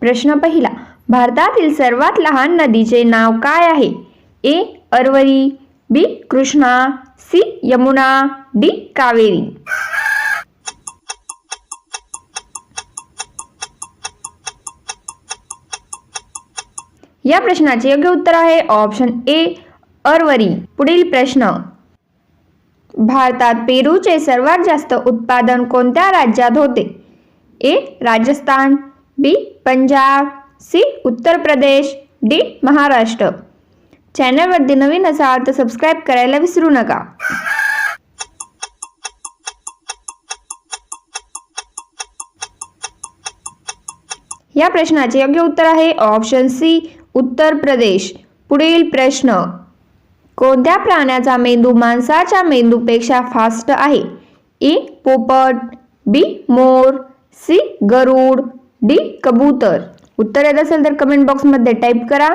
प्रश्न पहिला, भारतातील सर्वात लहान नदीचे नाव काय आहे? ए. अरवली, बी. कृष्णा, सी. यमुना, डी. कावेरी. या प्रश्नाचे योग्य उत्तर आहे ऑप्शन ए. अरवली. पुढील प्रश्न, भारतात पेरूचे सर्वात जास्त उत्पादन कोणत्या राज्यात होते? ए. राजस्थान, बी. पंजाब, सी. उत्तर प्रदेश, डी. महाराष्ट्र. चॅनलवरती नवीन असाल तर सबस्क्राईब करायला विसरू नका. या प्रश्नाचे योग्य उत्तर आहे ऑप्शन सी. उत्तर प्रदेश. पुढील प्रश्न, कोणत्या प्राण्याचा मेंदू माणसाच्या मेंदूपेक्षा फास्ट आहे? ए. पोपट, बी. मोर, सी. गरुड, डी. कबूतर. उत्तर येत असेल तर कमेंट बॉक्समध्ये टाईप करा.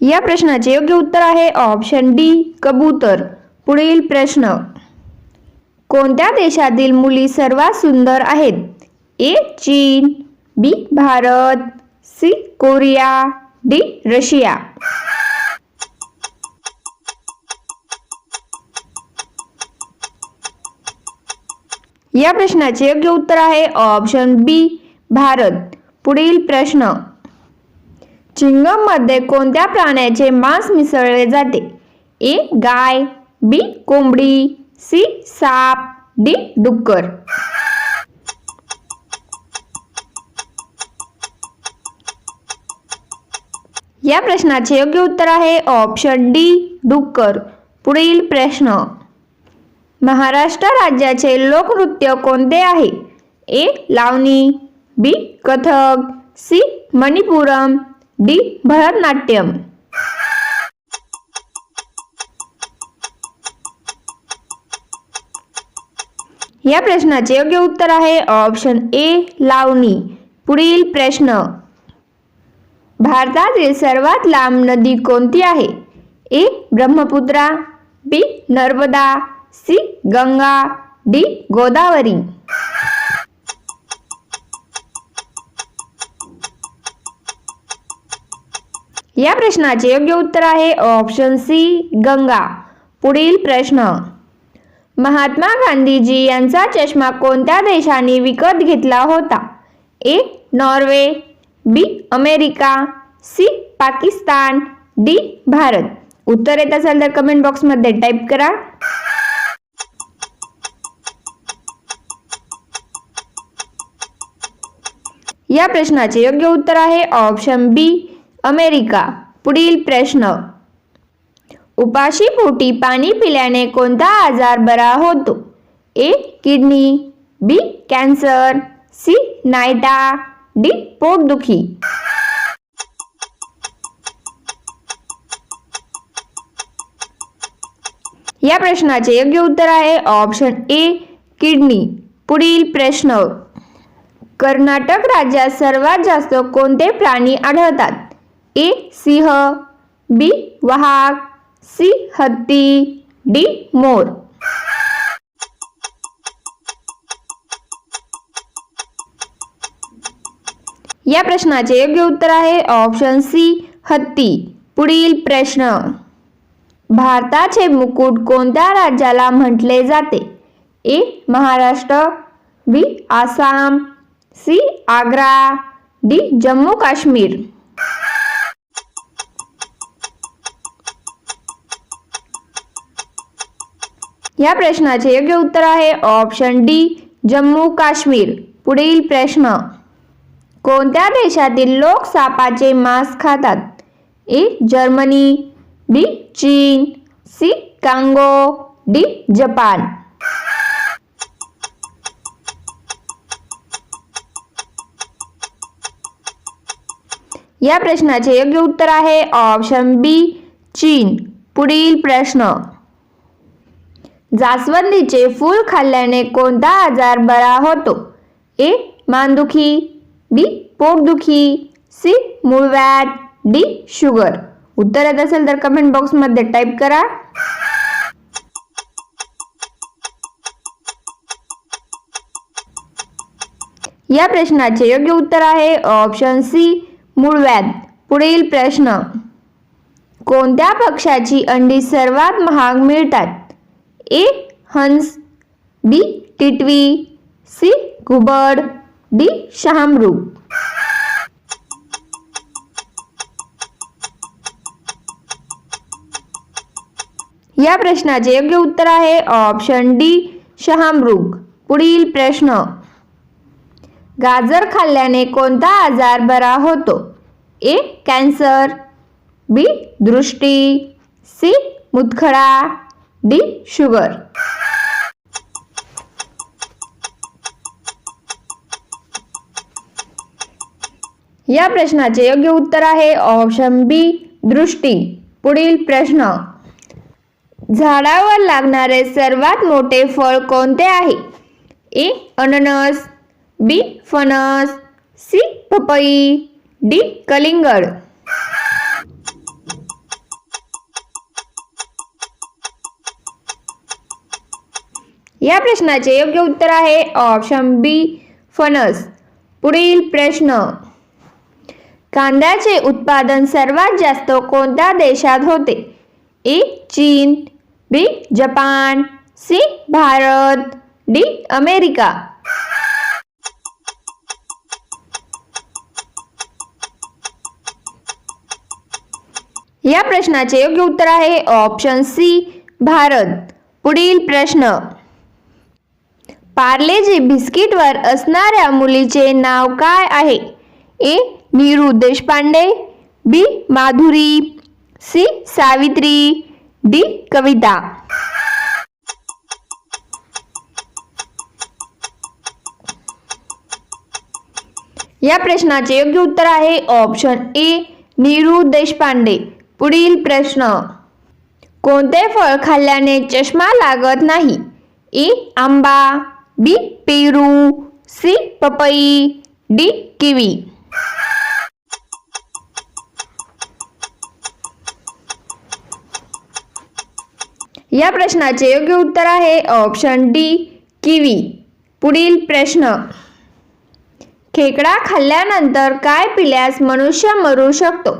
या प्रश्नाचे योग्य उत्तर आहे ऑप्शन डी. कबूतर. पुढील प्रश्न, कोणत्या देशातील मुली सर्वात सुंदर आहेत? ए. चीन, B. Bharat, C. Korea, D. Russia. या प्रश्नाचे योग्य उत्तर आहे ऑप्शन बी. भारत. पुढील प्रश्न, चिंगम मध्ये कोणत्या प्राण्याचे मांस मिसळले जाते? ए. गाय, बी. कोंबडी, सी. साप, डी. डुक्कर. या प्रश्नाचे योग्य उत्तर आहे ऑप्शन डी. डुक्कर. पुढील प्रश्न, महाराष्ट्र राज्याचे लोकनृत्य कोणते आहे? ए. लावणी, बी. कथक, सी. मणिपुरम, डी. भरतनाट्यम. या प्रश्नाचे योग्य उत्तर आहे ऑप्शन ए. लावणी. पुढील प्रश्न, भारतातील सर्वात लांब नदी कोणती आहे? ए. ब्रह्मपुत्रा, बी. नर्मदा, सी. गंगा, डी. गोदावरी. या प्रश्नाचे योग्य उत्तर आहे ऑप्शन सी. गंगा. पुढील प्रश्न, महात्मा गांधीजी यांचा चष्मा कोणत्या देशाने विकत घेतला होता? A. Norway, B. America, C. Pakistan, D. Bharat. उत्तर येत असेल तर कमेंट बॉक्समध्ये टाईप करा. या प्रश्नाचे योग्य उत्तर आहे ऑप्शन बी. अमेरिका. पुढील प्रश्न, उपाशीपोटी पाणी पिल्याने कोणता आजार बरा होतो? A. Kidney, B. Cancer, C. नायटा, डी. पोटदुखी. या प्रश्नाचे योग्य उत्तर आहे ऑप्शन ए. किडनी. पुढील प्रश्न, कर्नाटक राज्यात सर्वात जास्त कोणते प्राणी आढळतात? ए. सिंह, बी. वाघ, सी. हत्ती, डी. मोर. या प्रश्नाचे योग्य उत्तर आहे ऑप्शन सी. हत्ती. पुढील प्रश्न, भारताचे मुकुट कोणत्या राज्याला म्हटले जाते? ए. महाराष्ट्र, बी. आसाम, सी. आग्रा, डी. जम्मू काश्मीर. या प्रश्नाचे योग्य उत्तर आहे ऑप्शन डी. जम्मू काश्मीर. पुढील प्रश्न, कोणत्या देशातील लोक सापाचे मांस खातात? ए. जर्मनी, बी. चीन, सी. Congo, D. जपान. या प्रश्नाचे योग्य उत्तर आहे ऑप्शन बी. चीन. पुढील प्रश्न, जास्वंदीचे फूल खाल्ल्याने कोणता आजार बरा होतो? ए. मानदुखी, बी. पोटदुखी, सी. मूळव्याध, डी. शुगर. उत्तर येत असेल तर कमेंट बॉक्समध्ये टाईप करा. या प्रश्नाचे योग्य उत्तर आहे ऑप्शन सी मूळव्याध. पुढील प्रश्न, कोणत्या पक्ष्याची अंडी सर्वात महाग मिळतात? ए हंस, बी टिटवी, सी घुबड, डी शहामृग. या प्रश्नाचे योग्य उत्तर आहे ऑप्शन डी शहामृग. पुढील प्रश्न, गाजर खाल्ल्याने कोणता आजार बरा होतो? ए कॅन्सर, बी दृष्टी, सी मुतखडा, डी शुगर. या प्रश्नाचे योग्य उत्तर आहे ऑप्शन बी दृष्टी. पुढील प्रश्न, झाडावर लागणारे सर्वात मोठे फळ कोणते आहे? ए अननस, बी फणस, सी पपई, डी कलिंगड. या प्रश्नाचे योग्य उत्तर आहे ऑप्शन बी फणस. पुढील प्रश्न, कांद्याचे उत्पादन सर्वात जास्त कोणत्या देशात होते? ए चीन, B Japan, C Bharat, D America. या प्रश्नाचे योग्य उत्तर आहे ऑप्शन सी भारत. पुढील प्रश्न, पार्लेजी बिस्किटवर असणाऱ्या मुलीचे नाव काय आहे? ए नीरू देशपांडे, बी माधुरी, सी सावित्री, डी कविता. या प्रश्नाचे योग्य उत्तर आहे ऑप्शन ए नीरू देशपांडे. पुढील प्रश्न, कोणते फळ खाल्ल्याने चष्मा लागत नाही? ए आंबा, बी पेरू, सी पपई, डी किवी. या प्रश्नाचे योग्य उत्तर आहे ऑप्शन डी किवी. पुढील प्रश्न, खेकडा खाल्ल्यानंतर काय पिल्यास मनुष्य मरू शकतो?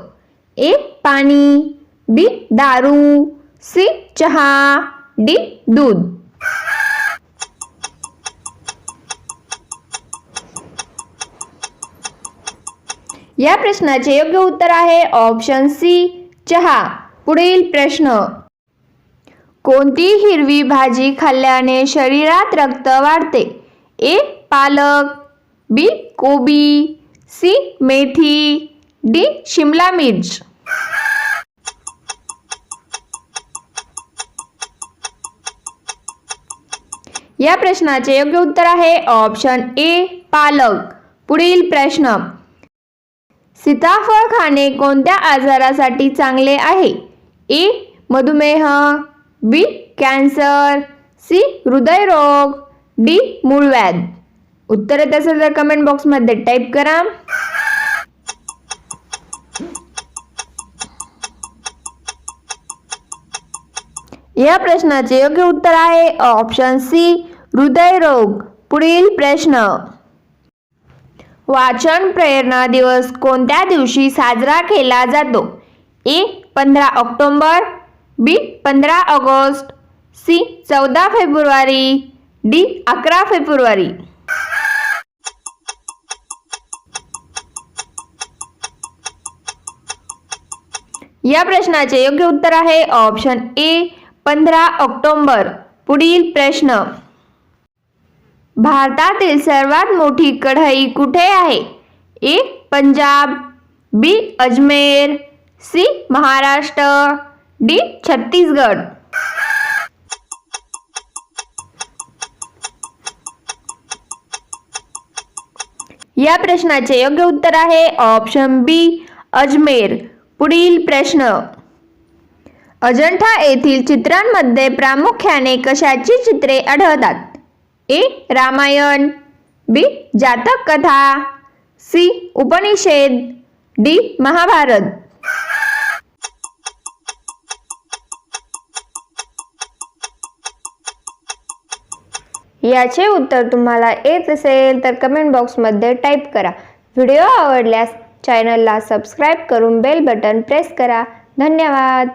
ए पाणी, बी दारू, सी चहा, डी दूध. या प्रश्नाचे योग्य उत्तर आहे ऑप्शन सी चहा. पुढील प्रश्न, कोणती हिरवी भाजी खाल्ल्याने शरीरात रक्त वाढते? ए पालक, बी कोबी, सी मेथी, डी शिमला मिर्च. या प्रश्नाचे योग्य उत्तर आहे ऑप्शन ए पालक. पुढील प्रश्न, सीताफळ खाणे कोणत्या आजारासाठी चांगले आहे? ए मधुमेह, बी कॅन्सर, सी हृदयरोग, डी मूळव्याध. उत्तर येत असेल तर कमेंट बॉक्समध्ये टाईप करा. या प्रश्नाचे योग्य उत्तर आहे ऑप्शन सी हृदयरोग. पुढील प्रश्न, वाचन प्रेरणा दिवस कोणत्या दिवशी साजरा केला जातो? ए 15 ऑक्टोबर, बी 15 ऑगस्ट, सी 14 फेब्रुवारी, डी 11 फेब्रुवारी. या प्रश्नाचे योग्य उत्तर आहे ऑप्शन ए 15 ऑक्टोबर. पुढील प्रश्न, भारतातील सर्वात मोठी कढई कुठे आहे? ए पंजाब, बी अजमेर, सी महाराष्ट्र, डी छत्तीसगड. या प्रश्नाचे योग्य उत्तर आहे ऑप्शन बी अजमेर. पुढील प्रश्न, अजंठा येथील चित्रांमध्ये प्रामुख्याने कशाची चित्रे आढळतात? ए रामायण, बी जातक कथा, सी उपनिषद, डी महाभारत. याचे उत्तर तुम्हाला येत असेल तर कमेंट बॉक्समध्ये टाईप करा. व्हिडिओ आवडल्यास चॅनलला सबस्क्राईब करून बेल बटन प्रेस करा. धन्यवाद.